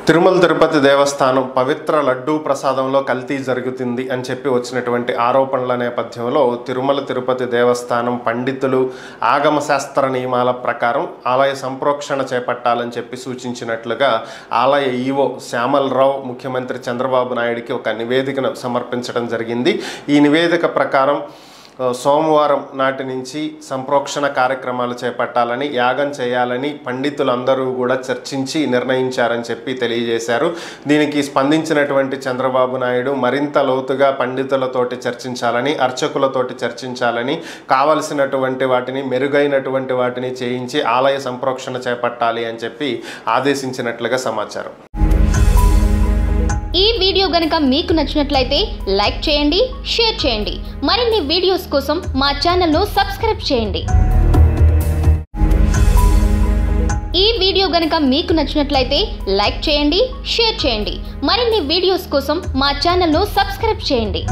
తిరుమల తిరుపతి దేవస్థానం పవిత్ర లడ్డూ ప్రసాదంలో కల్తీ జరుగుతుంది అని చెప్పి వచ్చినటువంటి ఆరోపణల నేపథ్యంలో తిరుమల తిరుపతి దేవస్థానం పండితులు ఆగమ శాస్త్ర నియమాల ప్రకారం ఆలయ సంప్రోక్షణ చేపట్టాలని చెప్పి సూచించినట్లుగా ఆలయ ఈవో శ్యామలరావు ముఖ్యమంత్రి చంద్రబాబు నాయుడికి ఒక నివేదికను సమర్పించడం జరిగింది। ఈ నివేదిక ప్రకారం సోమవారం నాటి నుంచి సంప్రోక్షణ కార్యక్రమాలు చేపట్టాలని యాగం చేయాలని పండితులందరూ కూడా చర్చించి నిర్ణయించారని చెప్పి తెలియజేశారు। దీనికి స్పందించినటువంటి చంద్రబాబు నాయుడు మరింత లోతుగా పండితులతోటి చర్చించాలని అర్చకులతోటి చర్చించాలని కావలసినటువంటి వాటిని మెరుగైనటువంటి వాటిని చేయించి ఆలయ సంప్రోక్షణ చేపట్టాలి అని చెప్పి ఆదేశించినట్లుగా సమాచారం। ఈ వీడియో గనుక మీకు నచ్చినట్లయితే లైక్ చేయండి, షేర్ చేయండి। మరిన్ని వీడియోస్ కోసం మా ఛానల్ను సబ్స్క్రైబ్ చేయండి। ఈ వీడియో గనుక మీకు నచ్చినట్లయితే లైక్ చేయండి, షేర్ చేయండి। మరిన్ని వీడియోస్ కోసం మా ఛానల్ను సబ్స్క్రైబ్ చేయండి।